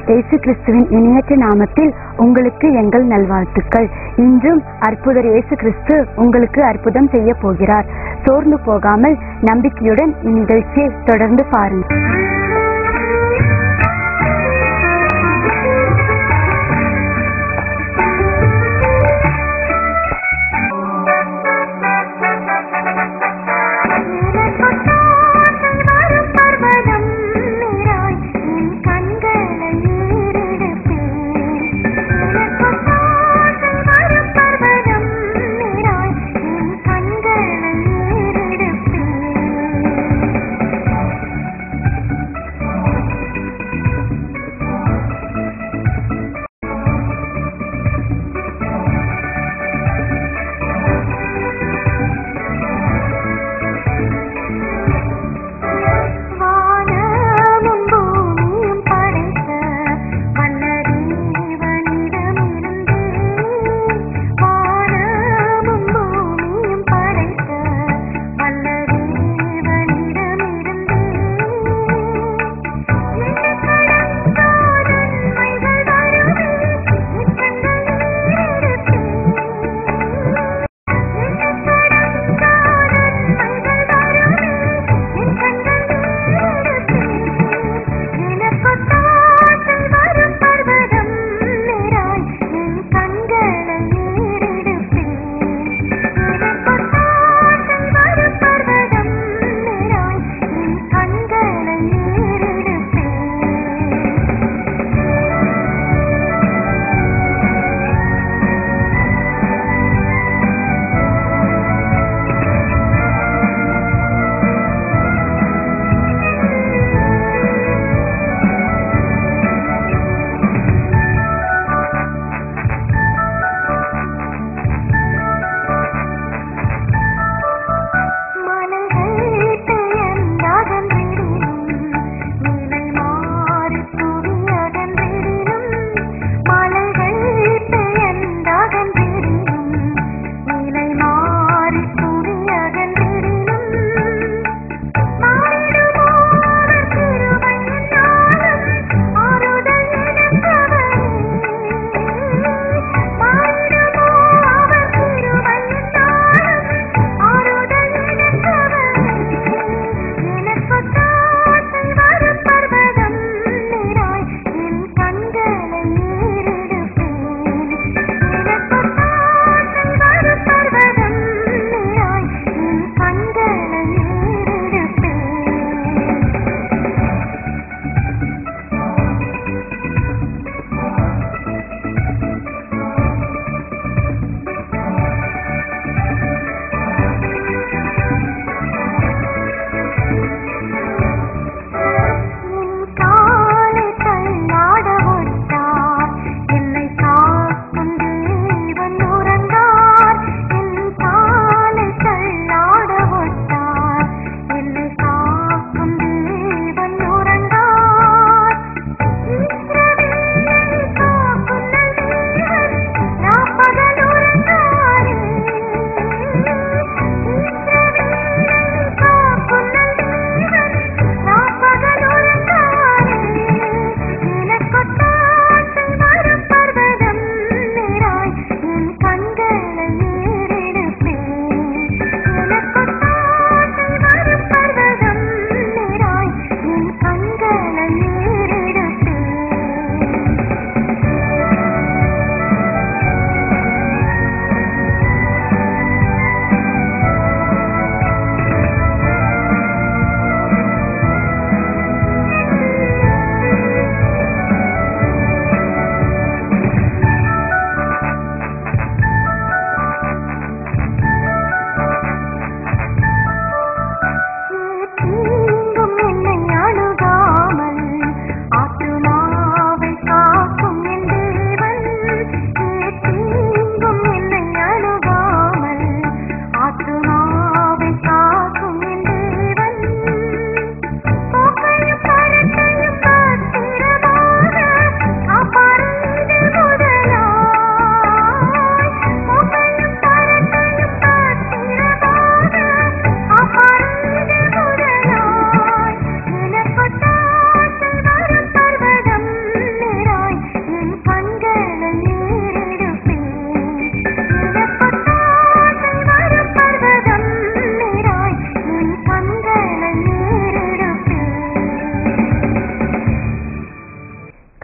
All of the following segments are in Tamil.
இயேசு கிறிஸ்துவின் இணையற்ற நாமத்தில் உங்களுக்கு எங்கள் நல்வாழ்த்துக்கள். இன்றும் அற்புதர் இயேசு கிறிஸ்து உங்களுக்கு அற்புதம் செய்ய போகிறார். சோர்ந்து போகாமல் நம்பிக்கையுடன் இந்நிகழ்ச்சியை தொடர்ந்து பாருங்கள்.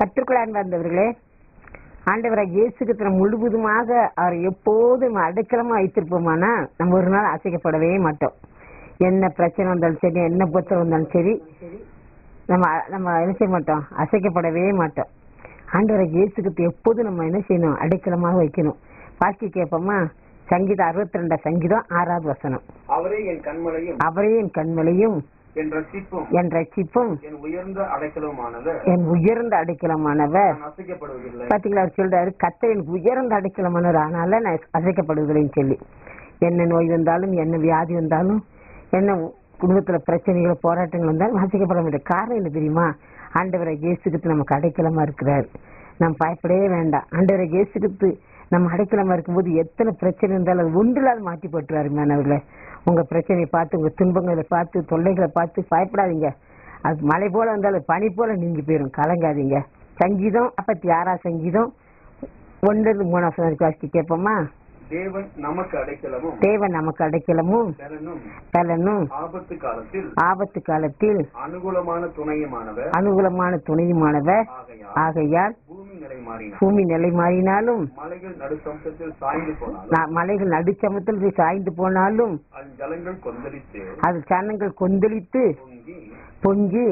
கர்த்தருக்குள் அன்பார்ந்தவர்களே, ஆண்டவராகிய இயேசு கிறிஸ்து முழுவதுமாக அவர் எப்போதும் அடைக்கலமா வைத்திருப்போமானா நம்ம ஒரு நாள் அசைக்கப்படவே மாட்டோம். என்ன பிரச்சனை வந்தாலும் சரி, என்ன புத்தகம் வந்தாலும் சரி, நம்ம என்ன செய்ய மாட்டோம், அசைக்கப்படவே மாட்டோம். ஆண்டவராகிய இயேசு கிறிஸ்து எப்போதும் நம்ம என்ன செய்யணும், அடைக்கலமாக வைக்கணும். பாக்கி கேட்போமா? சங்கீதம் 62 சங்கீதம் 6வது வசனம். அவரே என் கண்மலையும் அவரே என் கண்மலையும் என் ரட்சிப்பும் என் ரட்சிப்பும் என் உயர்ந்த அடைக்கலமானவர் என் உயர்ந்த அடைக்கலமானவர். நான் அசைக்கப்படுவதில்லை. பாத்தீங்களா, அவர் சொல்றாரு, கர்த்தர் எனக்கு உயர்ந்த அடைக்கலமானவர், அதனால நான் அசைக்கப்படுவதில்லைன்னு சொல்லி. என்ன நோய் வந்தாலும், என்ன வியாதி வந்தாலும், என்ன குடும்பத்துல பிரச்சனைகள் போராட்டங்கள் வந்தாலும் அசைக்கப்பட முடியாது. காரணம் என்ன தெரியுமா? ஆண்டவரை இயேசுக்கு நமக்கு அடைக்கலமா இருக்கிறார். நம்ம பயப்படவே வேண்டாம். ஆண்டவரை இயேசுக்கு நம்ம அடைக்கலமா இருக்கும்போது எத்தனை பிரச்சனை இருந்தாலும் அது ஒன்றிலாவது மாற்றி போட்டுருவாரு. மாணவர்களே, உங்க பிரச்சனையை பார்த்து, உங்க துன்பங்களை பார்த்து, தொல்லைகளை பார்த்து பயப்படாதீங்க. அது மழை போல வந்தாலும் பனி போல நீங்கி போயிடும். கலங்காதீங்க. சங்கீதம் 56 சங்கீதம் 1-3 வாசித்து கேட்போமா? தேவன் நமக்கு அடைக்கலமும் தேவன் நமக்கு அடைக்கலமும் பலனும் ஆபத்து காலத்தில் அனுகூலமான துணையுமானவர். ஆகையால் பூமி நிலை மாறினாலும், மலைகள் நடுச்சமத்தில் சாய்ந்து போனாலும், அது ஜனங்கள் கொந்தளித்து பொங்கி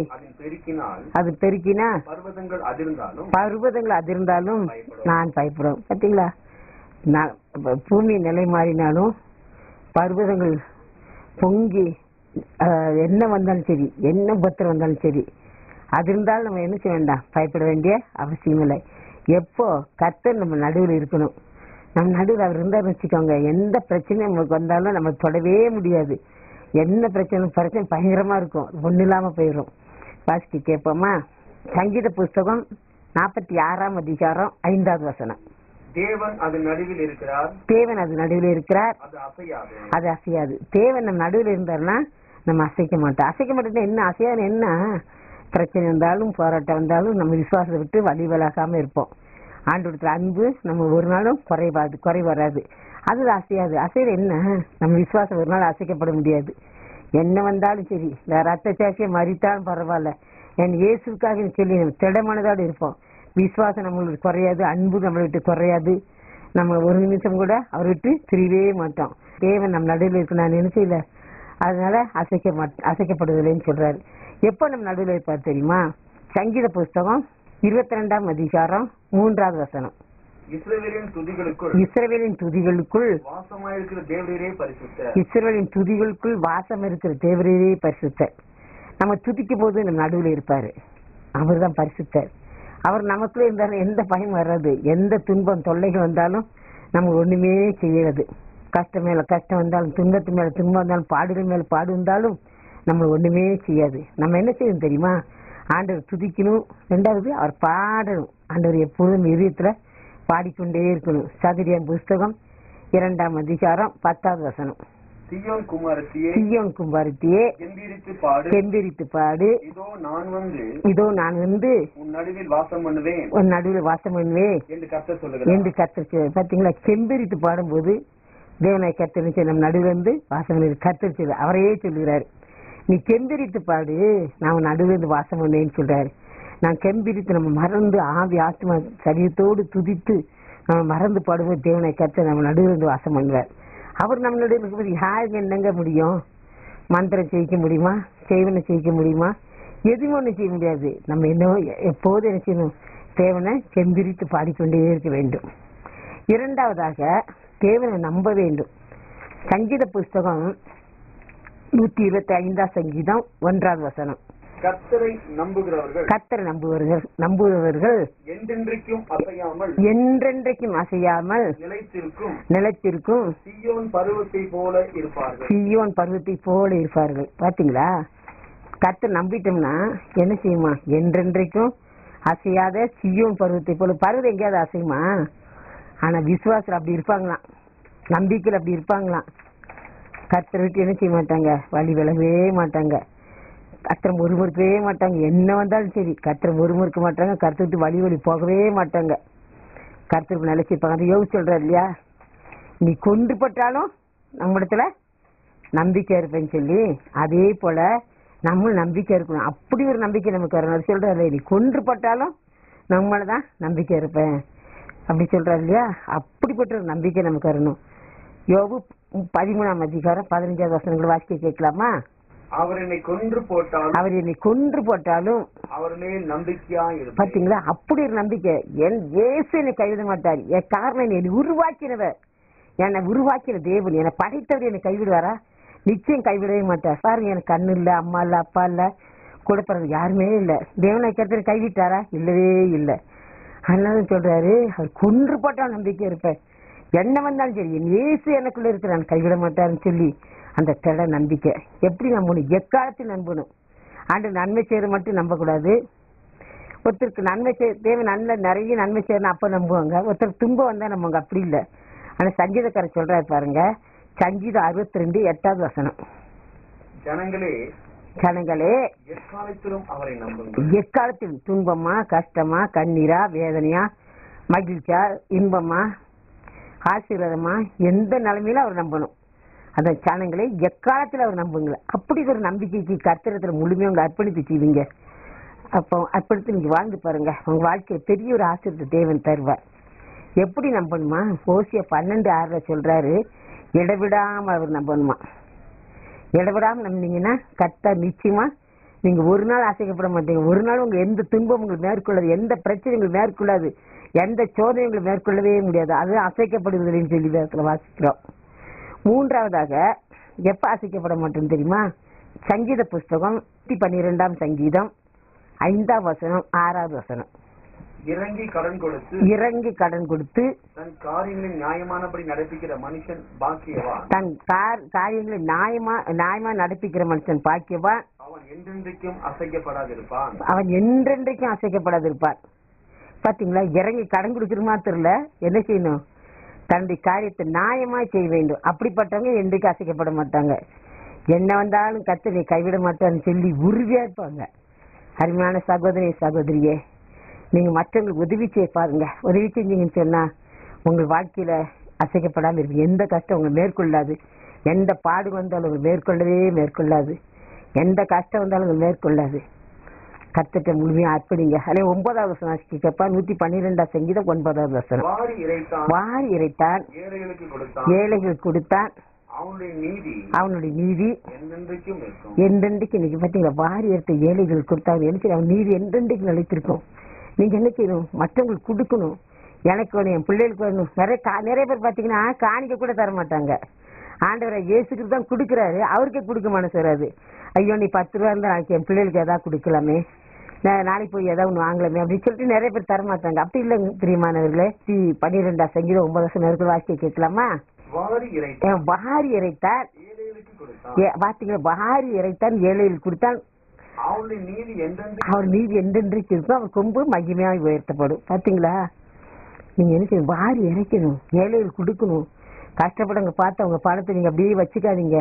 அது பெருக்கினா பர்வதங்கள் அதிர்ந்தாலும் நான் பயப்படுவேன். பாத்தீங்களா, பூமி நிலை மாறினாலும், பர்வதங்கள் பொங்கி என்ன வந்தாலும் சரி, என்ன பத்திரம் வந்தாலும் சரி, அது இருந்தாலும் நம்ம என்ன செய்ய வேண்டாம், பயப்பட வேண்டிய அவசியம் இல்லை. எப்போ கர்த்தர் நம்ம நடுவில் இருக்கணும். நம்ம நடுவில் அவர் இருந்தாருன்னு வச்சுக்கோங்க, எந்த பிரச்சனையும் நமக்கு வந்தாலும் நம்ம தொடவே முடியாது. என்ன பிரச்சனை பயங்கரமா இருக்கும், ஒண்ணு இல்லாம போயிடும். வாசித்து கேட்போமா? சங்கீத புஸ்தகம் 46 அதிகாரம் 5வது வசனம். தேவன் அது நடுவில் இருக்கிறார். தேவன் அது நடுவில் இருக்கிறார், அது அசையாது. தேவன் நம்ம நடுவில் இருந்தாருன்னா நம்ம அசைக்க மாட்டோம். அசைக்க மாட்டோம் என்ன அசையாது? என்ன பிரச்சனை வந்தாலும் போராட்டம் வந்தாலும் நம்ம விசுவாசத்தை விட்டு வழி விலகாம இருப்போம். ஆண்டவருடைய அன்பு நம்ம ஒரு நாளும் குறை வராது. அது அசையாது. அசையாது என்ன? நம்ம விசுவாசம் ஒரு நாள் அசைக்கப்பட முடியாது. என்ன வந்தாலும் சரி, ரத்த சாட்சியை மறித்தாலும் பரவாயில்ல, என் இயேசுக்காக சொல்லி திடமானதோடு இருப்போம். விசுவாசம் நம்மளுக்கு குறையாது, அன்பு நம்மளை விட்டு குறையாது. நம்ம ஒரு நிமிஷம் கூட அவர் விட்டு பிரியவே மாட்டோம். தேவன் நம்ம நடுவில் இருக்கு, நான் நினைச்சல, அதனால அசைக்கப்படுவதில்லைன்னு சொல்றாரு. எப்போ நம்ம நடுவில் இருப்பார் தெரியுமா? சங்கீத புஸ்தகம் 22 அதிகாரம் 3வது வசனம். இஸ்ரவேலின் துதிகளுக்குள் இஸ்ரவேலின் துதிகளுக்குள் வாசம் இருக்கிற தேவரீரே பரிசுத்தர். நம்ம துதிக்கும் போது நம்ம நடுவில் இருப்பாரு. அவர் தான் பரிசுத்தர். அவர் நமக்குள்ளே இருந்தாலும் எந்த பயம் வராது. எந்த துன்பம் தொல்லைகள் வந்தாலும் நம்ம ஒண்ணுமே செய்யாது. கஷ்டம் மேல கஷ்டம் வந்தாலும், துன்பத்து மேல துன்பம் வந்தாலும், பாடுகள் மேல பாடு வந்தாலும் நம்ம ஒண்ணுமே செய்யாது. நம்ம என்ன செய்யணும் தெரியுமா? ஆண்டவர் துதிக்கணும். 2வது அவர் பாடணும். ஆண்டவர் எப்பொழுதும் இதயத்துல பாடிக்கொண்டே இருக்கணும். சகரியா புஸ்தகம் 2 அதிகாரம் 10வது வசனம். சீயோன் குமாரத்தியே கெம்பீரித்து பாடு. இதோ நான் வந்து உன் நடுவில் வாசம் பண்ணுவேன் என்று கர்த்தர். பாத்தீங்களா, கெம்பீரித்து பாடும்போது தேவனை கர்த்தர் நம்ம நடுவில் வந்து வாசம் கர்த்தர் சொல்லு, அவரையே சொல்லுகிறாரு. நீ கெம்பீரித்து பாடு, நான் நடுவில் இருந்து வாசம் பண்ணுவேன்னு சொல்றாரு. நான் கெம்பீரித்து நம்ம மறந்து ஆவி ஆத்மா சரீரத்தோடு துதித்து நம்ம மறந்து பாடும்போது தேவனை கர்த்தர் நம்ம நடுவில் இருந்து வாசம் பண்ணுவார். அவர் நம்ம நடுவில் இருக்கும்போது யாருக்கு என்னங்க முடியும்? மந்திரம் செய்ய முடியுமா? செய்வனை செய்ய முடியுமா? எதுவும் ஒண்ணு செய்ய முடியாது. நம்ம என்ன எப்போது என்ன செய்யணும்? தேவனை கெம்பீரித்து பாடிக்கொண்டே இருக்க வேண்டும். 2வதாக தேவனை நம்ப வேண்டும். சங்கீத புஸ்தகம் 125 சங்கீதம் 1வது வசனம். கர்த்தரை நம்புகிறவர்கள் என்றென்றைக்கும் அசையாமல் நிலைத்திருக்கும் சீயோன் பர்வத்தை போல இருப்பார்கள். பாத்தீங்களா, கர்த்தரை நம்பிட்டோம்னா என்ன செய்யுமா? என்றென்றைக்கும் அசையாத சீயோன் பருவத்தை போல. பருவம் எங்கேயாவது அசையுமா? ஆனா விசுவாசம் அப்படி இருப்பாங்களாம், நம்பிக்கையில் அப்படி இருப்பாங்களாம். கர்த்தரை விட்டு என்ன செய்ய மாட்டாங்க, வழி விலகவே மாட்டாங்க. கர்த்தரை முறுமுறுக்கவே மாட்டாங்க. என்ன வந்தாலும் சரி, கர்த்தரை முறுமுறுக்க மாட்டாங்க. கர்த்தரை விட்டு வழி போகவே மாட்டாங்க. கர்த்தருக்கு நிலைச்சிருப்பாங்க. அது யோசிச்சு சொல்றாரு இல்லையா, நீ கொண்டுபட்டாலும் நம்ம இடத்துல நம்பிக்கை இருப்பேன்னு சொல்லி, அதே போல நம்ம நம்பிக்கை இருக்கணும். அப்படி ஒரு நம்பிக்கை நமக்கு வரணும். சொல்றாரு, நீ கொன்றுபட்டாலும் நம்மளதான் நம்பிக்கை இருப்பேன் அப்படி சொல்றாரு இல்லையா? அப்படிப்பட்ட ஒரு நம்பிக்கை நமக்கு வரணும். யோபு 13ஆம் அதிகாரம் 15வது வசனங்களை வாசிக்க கேட்கலாமா? அவர் என்னை கொன்று போட்டாலும் அவர் என்னை கொன்று போட்டாலும் அவர் மேல் நம்பிக்கையா இருப்பேன். பாத்தீங்களா? அப்படி ஒரு நம்பிக்கை. என் இயேசு என்னை கைவிட மாட்டார். என் காரணம் என்னை உருவாக்கினவர், என்னை உருவாக்கின தேவன், என்னை படைத்தவர் என்னை கைவிடுவாரா? நிச்சயம் கைவிடவே மாட்டார். பாருங்க, எனக்கு கண்ணு இல்ல, அம்மா இல்ல, அப்பா இல்ல, கூட பிறகு யாருமே இல்ல. தேவனை கருத்து கைவிட்டாரா? இல்லவே இல்லை. அதனால சொல்றாரு, அவர் கொன்று போட்டால் நம்பிக்கை இருப்பேன். என்ன வந்தாலும் சரி, என் இயேசு எனக்குள்ள இருக்கிற நான் கைவிட மாட்டாருன்னு சொல்லி அந்த திட நம்பிக்கை. எப்படி நம்பணும்? எக்காலத்தில் நம்பணும். ஆண்டு நன்மை செய்யற மட்டும் நம்பக்கூடாது. ஒருத்தருக்கு நன்மை தேவை, நிறைய நன்மை செய்யணும் அப்ப நம்புவாங்க. ஒருத்தருக்கு துன்பம் வந்தா நம்புவாங்க. அப்படி இல்லை. ஆனா சங்கீதக்காரர் சொல்றாரு பாருங்க, சங்கீதம் 62:8வது வசனம், ஜனங்களே எக்காலத்திலும் அவரை நம்புங்கள். எக்காலத்திலும் துன்பமா, கஷ்டமா, கண்ணீரா, வேதனையா, மகிழ்ச்சியா, இன்பமா, ஆசீர்வாதமா, எந்த நிலைமையில அவர் நம்பணும். அந்த ஜனங்களே எக்காலத்துல அவர் நம்புங்கள. அப்படி ஒரு நம்பிக்கைக்கு கர்த்தரத்துல முழுமையா உங்களை அர்ப்பணித்து செய்வீங்க. அப்போ அர்ப்பணித்து நீங்க வாழ்ந்து பாருங்க, உங்க வாழ்க்கையில பெரிய ஒரு ஆசீர்வாதத்தை தேவன் தருவார். எப்படி நம்பணுமா? ஓசியா 12:6 சொல்றாரு, இடவிடாம அவர் நம்பணுமா. இடவிடாம நம்பினீங்கன்னா கர்த்தர் நிச்சயமா நீங்க ஒரு நாள் ஆசைக்கப்பட மாட்டீங்க. ஒரு நாள் உங்க எந்த துன்பம் உங்களுக்கு மேற்கொள்ளாது, எந்த பிரச்சனை உங்களுக்கு மேற்கொள்ளாது, எந்த சோதனை உங்களுக்கு மேற்கொள்ளவே முடியாது. அது அசைக்கப்படுவதில்லைன்னு சொல்லி வேதத்துல வாசிக்கிறோம். மூன்றாவதாக எப்ப அசைக்கப்பட மாட்டோம் தெரியுமா? சங்கீத புஸ்தகம் 12ஆம் சங்கீதம் 5ஆம் வசனம் 6வது வசனம், இறங்கி கடன் கொடுத்து தன் காரியங்களை நியாயமானபடி நடப்பிக்கிற மனுஷன் பாக்கியவான். தன் காரியங்களை நியாயமா நடப்பிக்கிற மனுஷன் பாக்கியவான். அவன் என்றென்றைக்கும் அசைக்கப்படாதிருப்பான். அவன் என்றென்றைக்கும் அசைக்கப்படாதிருப்பான். பாத்தீங்களா? இறங்கி கடன் கொடுக்கிற மாத்திரல, என்ன செய்யணும்? தன்னுடைய காரியத்தை நியாயமா செய்ய வேண்டும். அப்படிப்பட்டவங்க என்றைக்கும் அசைக்கப்பட மாட்டாங்க. என்ன வந்தாலும் கர்த்தரை கைவிட மாட்டான்னு சொல்லி உறுதியா இருப்பாங்க. அருமையான சகோதரி சகோதரியே, நீங்க மற்றவங்களுக்கு உதவி செய்ய பாருங்க. உதவி செஞ்சீங்கன்னு சொன்னா உங்கள் வாழ்க்கையில அசைக்கப்படாம இருக்கு. எந்த கஷ்டம் உங்களை மேற்கொள்ளாது, எந்த பாடு வந்தாலும் உங்களை மேற்கொள்ளாது, எந்த கஷ்டம் வந்தாலும் உங்களை மேற்கொள்ளாது. கர்த்தரை முழுமையா அர்ப்பணிங்க. அதே 9வது வசனம் கேட்பா, 112ஆம் சங்கீதம் 9வது வசனம், வாரி இறைத்தான், ஏழைகளுக்கு கொடுத்தான், அவனுடைய நீதி என்றென்றைக்கு. நீங்க பாத்தீங்களா? வாரி இறைத்த ஏழைகளுக்கு கொடுத்தாங்க. என்ன செய்யும்? அவன் நீதி என்றென்றைக்கு நிலைத்திருக்கும். நீங்க என்ன செய்யணும்? மற்றவங்களுக்கு கொடுக்கணும். எனக்கு வேணும், என் பிள்ளைகளுக்கு வேணும். நிறைய பேர் பாத்தீங்கன்னா காணிக்க கூட தர மாட்டாங்க. ஆண்டவரை இயேசுக்கு தான் கொடுக்குறாரு, அவருக்கே கொடுக்க மனசு வராது. ஐயோ, நீ 10 ரூபா இருந்தா நாளைக்கு என் பிள்ளைகளுக்கு ஏதாவது கொடுக்கலாமே, நாளைக்கு போய் ஏதாவது ஒன்று வாங்கலாமே அப்படின்னு சொல்லிட்டு நிறைய பேர் தர மாட்டாங்க. அப்படி இல்லைங்க பிரியமானவர்களே. 12ஆம் சங்கீதம் 9 வசனம் வாசிக்க கேட்கலாமா? வாரி இறைத்தான், பாத்தீங்களா? வாரி இறைத்தான், ஏழைகளுக்கு கொடுத்தான், அவர் நீதி என்றென்றைக்கு இருக்கும், அவர் கொம்பு மகிமையாக உயர்த்தப்படும். பாத்தீங்களா? நீங்க என்ன செய்யணும்? வாரி இறைக்கணும், ஏழைகளுக்கு கொடுக்கணும். கஷ்டப்படவங்க பார்த்து அவங்க பணத்தை நீங்க அப்படியே வச்சுக்காதீங்க.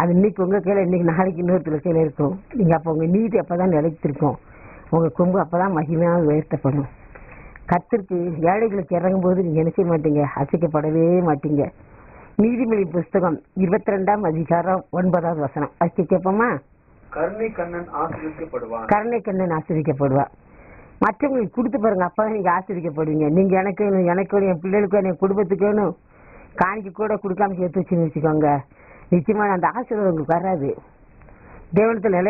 அது இன்னைக்கு உங்க கையில, இன்னைக்கு நாளைக்கு இன்னொருத்தர் கையில இருக்கும். நீங்க அப்ப உங்க நீதி அப்பதான் நிலைத்திருக்கும், உங்க கொம்பு அப்பதான் மகிமையாக உயர்த்தப்படும். கர்த்தருக்கு ஏழைகளுக்கு இறங்கும் போது நீங்க என்ன செய்ய மாட்டீங்க? அசைக்கப்படவே மாட்டீங்க. நீதிமொழி புஸ்தகம் 22ஆம் அதிகாரம் 9வது வசனம் வாசிக்க கேட்போமா? கருணை கண்ணன் ஆசீர்வதிக்கப்படுவார். மற்றவங்களுக்கு கொடுத்து பாருங்க, அப்பதான் நீங்க ஆசீர்வதிக்கப்படுவீங்க. நீங்க எனக்கு வேணும், எனக்கு வேணும், என் பிள்ளைகளுக்கு வேணும், என் குடும்பத்துக்கு வேணும், காணிக்க கூட கொடுக்காம சேர்த்து வச்சுன்னு வச்சுக்கோங்க, நிச்சயமா அந்த ஆசீர்வாதம் உங்களுக்கு வராது. தேவனத்துல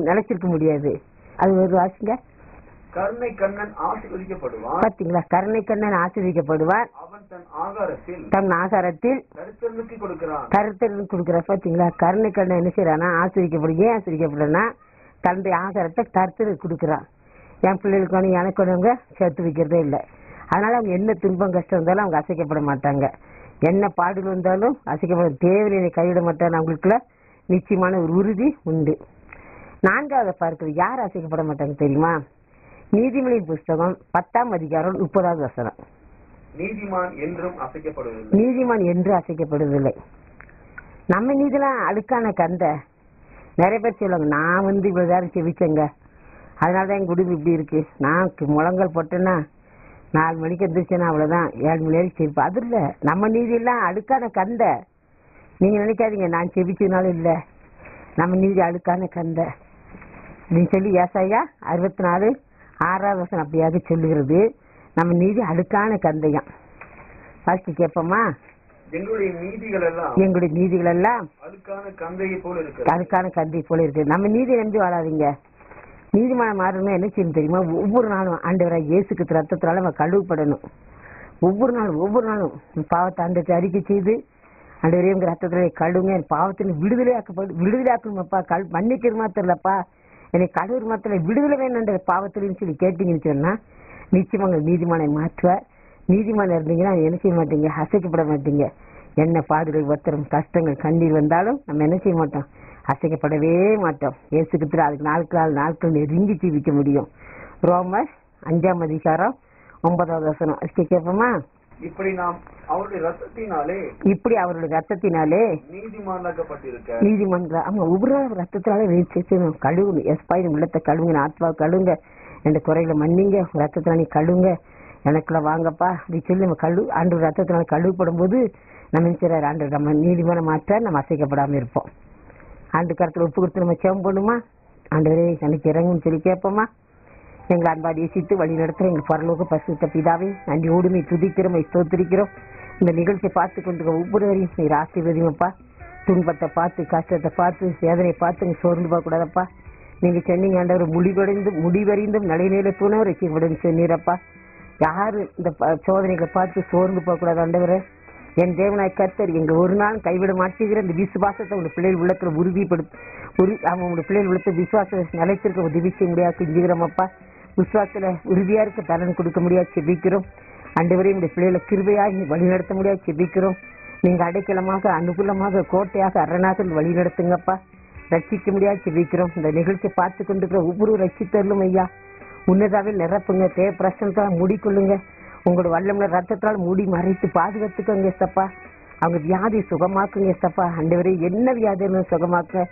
நிலைச்சிருக்க முடியாது. அது ஒரு வாசிங்க. கருணை கண்ணன் ஆசீர்வதிக்கப்படுவான். பாத்தீங்களா? கருணை கண்ணன் ஆசீர்வதிக்கப்படுவான். அவன் தன் ஆகாரத்தில் கருத்தருக்கு கொடுக்கிறார். பாத்தீங்களா? கருணை கண்ணன் என்ன செய்யறானா? ஆசீர்வதிக்கப்படுங்க. ஏன் ஆசீர்வதிக்கப்படுறா? தன்னுடைய ஆகாரத்தை கருத்தருக்கு கொடுக்குறான். என் பிள்ளைகளுக்கு வேணும், எனக்கு வேணுங்க சேர்த்து வைக்கிறதே இல்லை. அதனால அவங்க என்ன துன்பம் கஷ்டம் வந்தாலும் அவங்க அசைக்கப்பட மாட்டாங்க. என்ன பாடுகள் வந்தாலும் அசைக்கப்பட, தேவையை கைவிட மாட்டாங்க. அவங்களுக்குள்ள நிச்சயமான ஒரு உறுதி உண்டு. 4வது பார்க்கிறது, யார் அசைக்கப்பட மாட்டாங்க தெரியுமா? நீதிமொழி புஸ்தகம் 10ஆம் அதிகாரம் 30வது வசனம், நீதிமான் என்றும் அசைக்கப்படுவதில்லை. நீதிமான் என்று அசைக்கப்படுவதில்லை. நம்ம நீதிலாம் அழுக்கான கந்த. நிறைய பேர் சொல்லுவாங்க, நான் இவ்வளவு நேரம் செவிச்சேங்க, அதனாலதான் என் குடும்பம் இப்படி இருக்கு. நான் முழங்கால் போட்டேன்னா 4 மணிக்கு எந்திரிச்சேன்னா அவ்வளவுதான், 7 மணி நேரம் செவிப்பேன். அது இல்ல, நம்ம நீதியெல்லாம் அழுக்கான கந்த. நீங்க நினைக்காதீங்க நான் செவிச்சதுனால இல்ல, நம்ம நீதி அழுக்கான கந்த. நீ சொல்லி ஏசாயா 64 6வது வசனம் அப்படியாக சொல்லுகிறது, நம்ம நீதி அழுக்கான கந்தையம். வாசித்து கேட்போமா? எங்களுடைய நீதிகள் எல்லாம் அழுக்கான கந்தையை போல இருக்கு. நம்ம நீதி நம்பி வாழாதீங்க. நீதிமான மாறணும் என்ன செய்யணும் தெரியுமா? ஒவ்வொரு நாளும் ஆண்டவராக இயேசுக்கு ரத்தத்தினால நம்ம கழுவுப்படணும். ஒவ்வொரு நாளும் பாவத்தை ஆண்டவரை அறிக்கை செய்து, ஆண்டவரே உங்க ரத்தத்திலே கழுவுங்க, என் பாவத்தில் விடுதலையாக்கணுமாப்பா, மன்னிக்கிற மாத்திரலப்பா, என்னை கழுவுற மாத்திர விடுதலை வேணுன்ற பாவத்திலேன்னு சொல்லி கேட்டீங்கன்னு சொன்னா நிச்சயமாக நீதிமானை மாற்றுவார். நீதிமான் இருந்தீங்கன்னா என்ன செய்ய மாட்டீங்க, அசைக்கப்பட மாட்டீங்க. என்ன பாடுகள், ஒத்தரம், கஷ்டங்கள், கண்ணீர் வந்தாலும் நம்ம என்ன செய்ய மாட்டோம், அசைக்கப்படவே மாட்டோம். இயேசுக்கு அதுக்கு நாட்கள் நெருங்கி ஜீவிக்க முடியும். ரோமர் 5ஆம் அதிகாரம் 9வது வசனம் கேட்போமா? இப்படி அவருடைய ரத்தத்தினாலே நீதிமான் ஆமா ஒவ்வொரு ரத்தத்தினாலே கழுவுங்க. எஸ்பாயின் உள்ளத்தை கழுவுங்க, ஆத்மா கழுவுங்க, என் குறைகளை மன்னிங்க, ரத்தத்தினால நீ கழுவுங்க, எனக்குள்ள வாங்கப்பா அப்படி சொல்லி நம்ம ஆண்டு ரத்தத்தினால கழுவுப்படும் போது நம்ம நினைச்சார் ஆண்டு நம்ம நீதிமான மாற்ற நம்ம அசைக்கப்படாம இருப்போம். ஆண்டு கருத்துல ஒப்பு கொடுத்து நம்ம சேவம் பண்ணுமா? ஆண்டவரே எனக்கு இறங்குன்னு சொல்லி கேட்போமா? எங்களை அன்பாடி யோசித்து வழி நடத்துகிற எங்கள் பரலோக பரிசுத்த பிதாவே, நன்றி ஓடுமை துதிக்கிறோம், ஸ்தோத்திரிக்கிறோம். இந்த நிகழ்ச்சியை பார்த்து கொண்டு ஒவ்வொருவரையும் நீர் ஆசீர்வதிங்கப்பா. துன்பத்தை பார்த்து, கஷ்டத்தை பார்த்து, வேதனையை பார்த்து சோர்ந்து போகக்கூடாதப்பா. நீங்க சொன்னீங்க ஆண்டவர் முடிவறிந்தும் நடைநிலை போனவர் ரசிக்கப்படும் சொன்னீரப்பா. யாரு இந்த சோதனைகளை பார்த்து சோர்ந்து போகக்கூடாது ஆண்டவரே. என் தேவனாய் கர்த்தர் எங்க ஒரு நாள் கைவிட மாட்டேங்கிற இந்த விசுவாசத்தை உங்க பிள்ளைகள் உள்ளத்துல அவங்க பிள்ளைகள் உள்ளத்துல விசுவாசத்தை நிலைத்திருக்க உதவி செய்ய முடியாது செஞ்சுக்கிறோமப்பா. விசுவாசத்துல உறுதியா இருக்க பலன் கொடுக்க முடியாது செபிக்கிறோம் ஆண்டவரே. இந்த பிள்ளைகளை கிருபையாக வழி நடத்த முடியாது செபிக்கிறோம். நீங்க அடைக்கலமாக, அனுகூலமாக, கோட்டையாக, அரணாக வழி நடத்துங்கப்பா. ரட்சிக்க முடியாது செபிக்கிறோம். இந்த நிகழ்ச்சியை பார்த்து கொண்டிருக்கிற ஒவ்வொரு ரட்சித்தரலும் ஐயா உன்னதாவே நிரப்புங்க, தேவ பிரசனத்தால் மூடிக்கொள்ளுங்க. உங்களோட வல்லம்ல ரத்தத்தால் மூடி மறைத்து பாதுகாத்துக்கோங்க சப்பா. அவங்க வியாதி சுகமாக்குங்க சப்பா. ஆண்டவரே என்ன வியாதி இருந்தாலும் சுகமாக்க,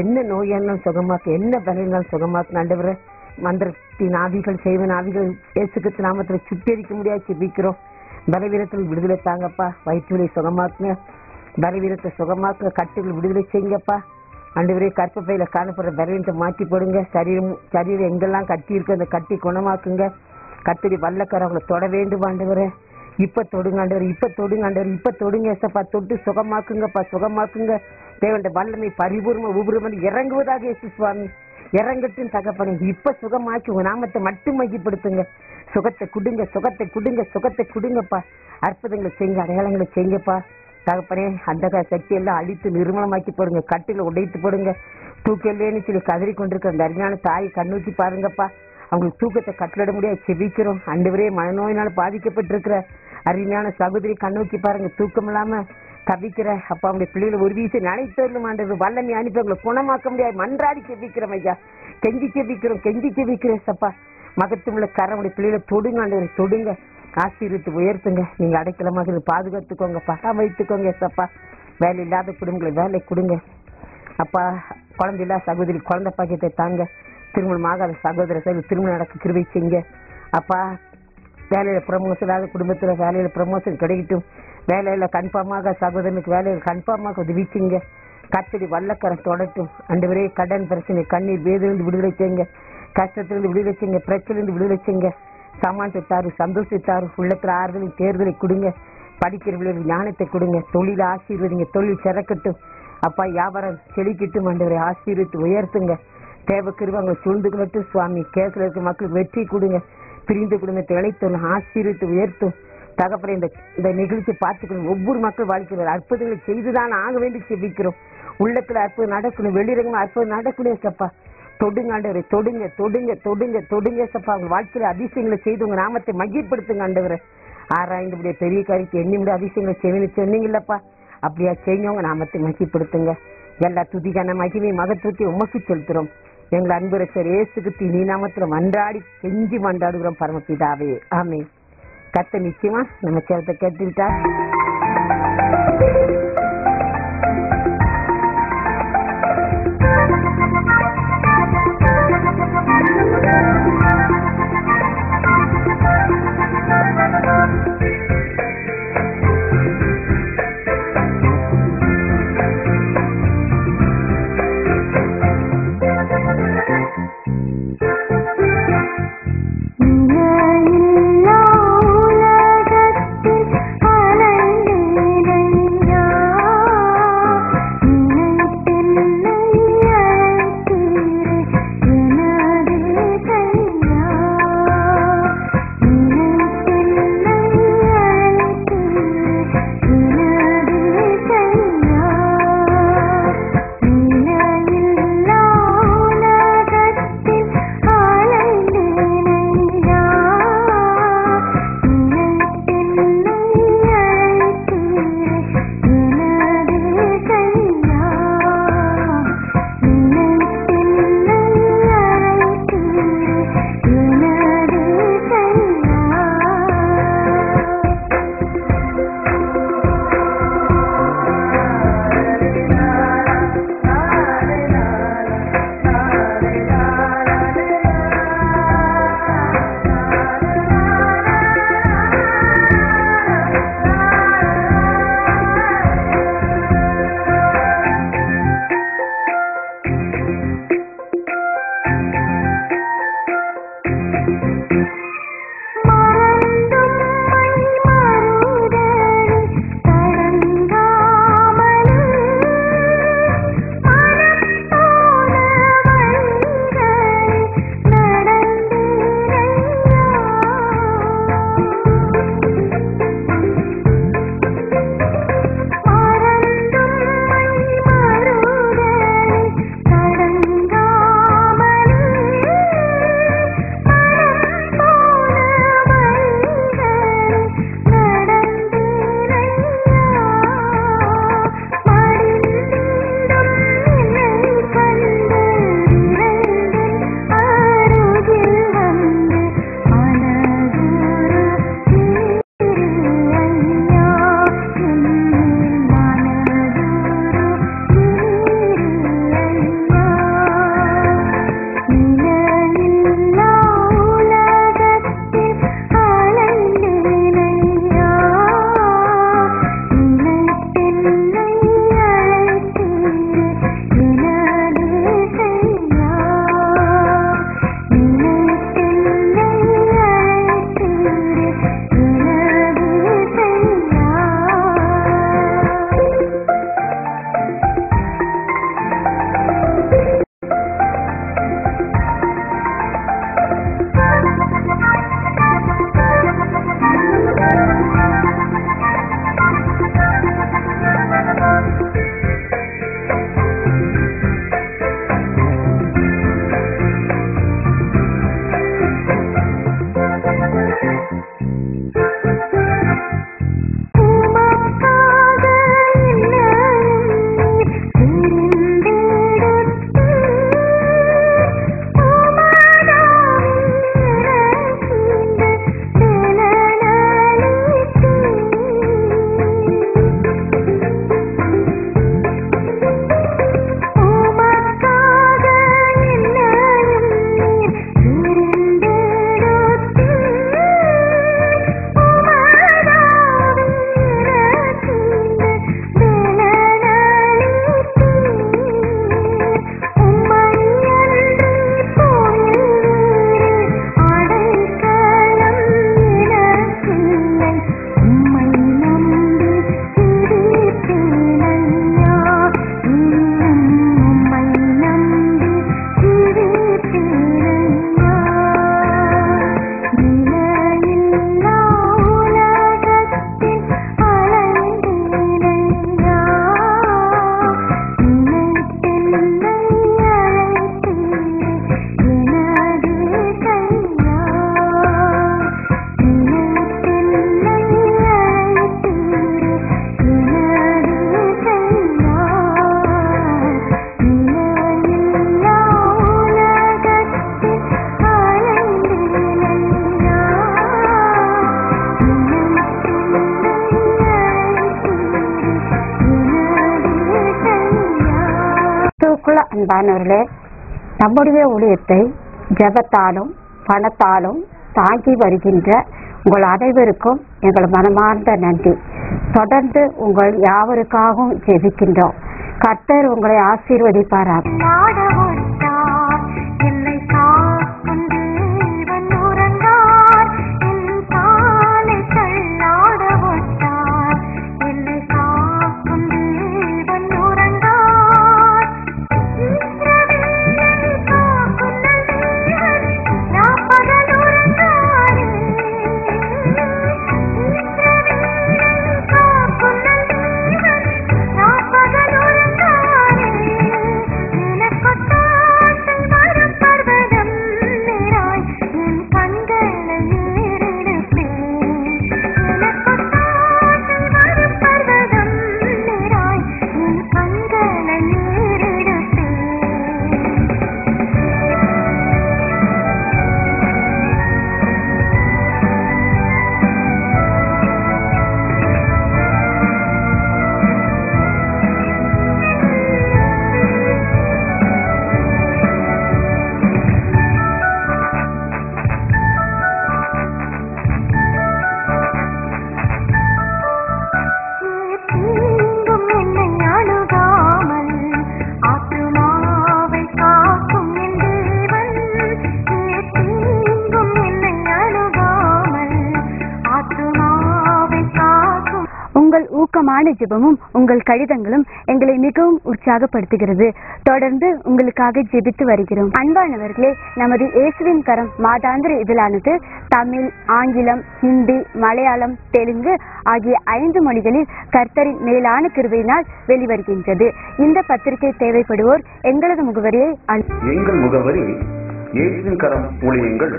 என்ன நோயாலும் சுகமாக்க, என்ன பலனாலும் சுகமாக்குங்க ஆண்டவரே. மந்திரத்தின் ஆவிகள், செய்வன் ஆவிகள் இயேசுக்கு நாமத்துல சுட்டரிக்க முடியாது செபிக்கிறோம். பலவீனத்தில் விடுதலை தாங்கப்பா. வயிற்றுகளை சுகமாக்குங்க, பலவீனத்தை சுகமாக்குங்க, கட்டுகள் விடுதலை செய்யுங்கப்பா. ஆண்டவரே கற்பப்பையில காணப்படுற பலவீனத்தை மாற்றி போடுங்க. சரீரம் எங்கெல்லாம் கட்டி இருக்கு அந்த கட்டி குணமாக்குங்க. கத்திரி வல்லக்கார அவங்களை தொட வேண்டும் ஆண்டவரே. இப்ப தொடுங்க ஆண்டவர், இப்ப தொடுங்க ஏசப்பா. தொட்டு சுகமாக்குங்கப்பா, சுகமாக்குங்க. தேவண்ட வல்லமை பரிபூர்ண உபூர்வம் இறங்குவதாக இயேசு சுவாமி இறங்கட்டும் தகப்பனே. இப்ப சுகமாக்கி உங்க நாமத்தை மட்டும் மையப்படுத்துங்க. சுகத்தை கொடுங்கப்பா. அற்புதங்களை செய்யுங்க, அடையாளங்களை செய்யுங்கப்பா தகப்பனே. அந்த சக்தி எல்லாம் அழித்து நிர்மலமாக்கி போடுங்க, கட்டில உடைத்து போடுங்க. தூக்கலேன்னு சொல்லி கதறி கொண்டிருக்கிற அந்த அருமையான தாயை கண்ணூக்கி பாருங்கப்பா. அவங்களுக்கு தூக்கத்தை கட்டளிட முடியாது செபிக்கிறோம் ஆண்டவரே. மனநோயினால பாதிக்கப்பட்டிருக்கிற அருமையான சகோதரி கண்ணூக்கி பாருங்க, தூக்கம் இல்லாம தவிக்கிற அப்பா அவங்களுடைய பிள்ளைகளை ஒரு வீசம் நினைத்தரும் ஆண்டவர் வல்லமை அனுப்பி அவங்களை குணமாக்க முடியாது. மன்றாடி செபிக்கிறோம் ஐயா, கெஞ்சி செபிக்கிறோம் சப்பா. மகத்துவமுள்ள கரவுடைய பிள்ளைகளை தொடுங்க ஆண்டவரை, தொடுங்க, ஆசீர்வித்து உயர்த்துங்க. நீங்க அடைக்கலமாக பாதுகாத்துக்கோங்க, பராமரித்துக்கோங்க சப்பா. வேலை இல்லாத குடும்பங்களை வேலை கொடுங்க அப்பா. குழந்தை இல்லாத சகோதரி குழந்தை பாக்கியத்தை தாங்க. திருமணமாகாத சகோதரர்கள் திருமணம் நடக்க கிருபை செய்யுங்க அப்பா. வேலையில ப்ரமோஷனாக குடும்பத்துல வேலையில ப்ரமோஷன் கிடைக்கட்டும். வேலையில கன்ஃபார்மாக சகோதரனுக்கு வேலையில கன்ஃபார்மாக உதவிச்சுங்க. கத்தடி வல்லக்கரம் தொடட்டும் ஆண்டவரே. கடன் பிரச்சனை, கண்ணீர், வேதிலிருந்து விடுதலை செய்யுங்க, கஷ்டத்திலிருந்து விடுதலை செய்யுங்க, பிரச்சனையிலிருந்து விடுதலை செய்யுங்க. சமானத்தை தாரு, சந்தோஷத்தாரு, உள்ளத்துல ஆறுதலின் தேர்தலை கொடுங்க. படிக்கிற ஞானத்தை கொடுங்க. தொழில ஆசீர்வதிங்க, தொழில் சிறக்கட்டும் அப்பா. வியாபாரம் செழிக்கட்டும் ஆண்டவரை. ஆசீர்வித்து உயர்த்துங்க. தேவக்கிருவ அவங்க சூழ்ந்து கொள்ளட்டும் சுவாமி. கேஸ்ல இருக்க மக்களுக்கு வெற்றி கொடுங்க, பிரிந்து குடும்பத்தை இணைத்தோம், ஆசீர்வித்து உயர்த்தும் தகப்பரை. இந்த நிகழ்ச்சி பார்த்துக்கணும் ஒவ்வொரு மக்கள் வாழ்க்கையில் அற்புதங்களை செய்துதான் ஆக வேண்டி செபிக்கிறோம். உள்ளத்துல அற்புதம் நடக்கணும், வெளியிடங்களும் அற்புதம் நடக்கணும் சப்பா. தொடுங்க ஆண்டவரை, தொடுங்க சப்பா. அவங்க வாழ்க்கையில அதிசயங்களை செய்து உங்க நாமத்தை மகிழ்படுத்துங்க ஆண்டவரை. ஆராய்ந்து பெரிய காரியத்தை எண்ணி முடிய அதிசயங்களை செய்வேன்னு சொன்னீங்கல்லப்பா. அப்படியா செய்யுங்க, உங்க நாமத்தை மகிழ்படுத்துங்க. எல்லா துதிக்கான மகிமை மகத்துவத்தை உமக்கு செலுத்துறோம். எங்களை அன்பு ரட்சகர் இயேசு கிறிஸ்து நீ நாமத்துல மன்றாடி செஞ்சு மன்றாடுகிறோம் பரமபிதாவே, ஆமென். கர்த்தர் நிச்சயமா நம்ம சேவத்தை கேட்டுவிட்டார். அன்பானவர்களே, நம்முடைய ஊழியத்தை ஜெபத்தாலும் பணத்தாலும் தாங்கி வருகின்ற உங்கள் அனைவருக்கும் எங்கள் மனமார்ந்த நன்றி. தொடர்ந்து உங்கள் யாவருக்காகவும் ஜெபிக்கின்றோம். கர்த்தர் உங்களை ஆசீர்வதிப்பாராக. உங்கள் ஊக்கமான ஜெபமும் உங்கள் கடிதங்களும் எங்களை மிகவும் உற்சாகப்படுத்துகிறது. தொடர்ந்து உங்களுக்காக ஜெபித்து வருகிறோம். அன்பானவர்களே, நமது இயேசுவின் கரம் மாதாந்திர இதழானது தமிழ், ஆங்கிலம், ஹிந்தி, மலையாளம், தெலுங்கு ஆகிய 5 மொழிகளில் கர்த்தரின் மேலான கிருபையினால் வெளிவருகின்றது. இந்த பத்திரிகை தேவைப்படுவோர் எங்களது முகவரியை எங்கள் முகவரி இயேசுவின் கரம் ஊழியங்கள்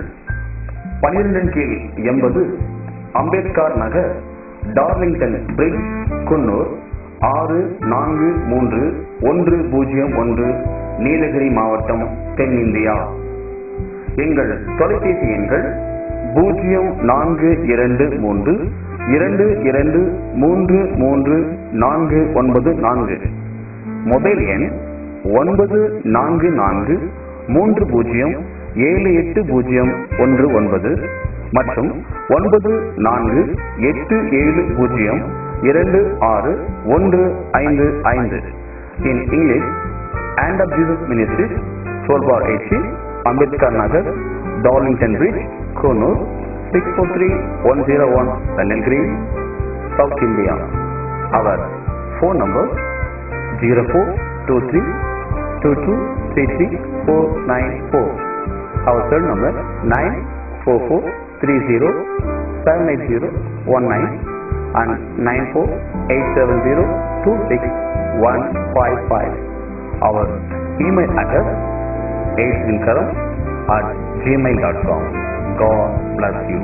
12/80 அம்பேத்கர் நகர், டார்லிங்டன் பிரிட்ஜ், குன்னூர் 643101, நீலகிரி மாவட்டம், தென்னிந்தியா. எங்கள் தொலைபேசி எண்கள் 0422233494, மொபைல் எண் 9430780119 மற்றும் 9487026155. In English, Hand of Jesus Ministries, 12/80 Ambedkar Nagar, Darlington Bridge, Konoor 643101, Nilgiri, South India. Our phone number 0423223394. Our cell number 944307801 and 9487026155. Our email address aidsinkaram@gmail.com. God bless you.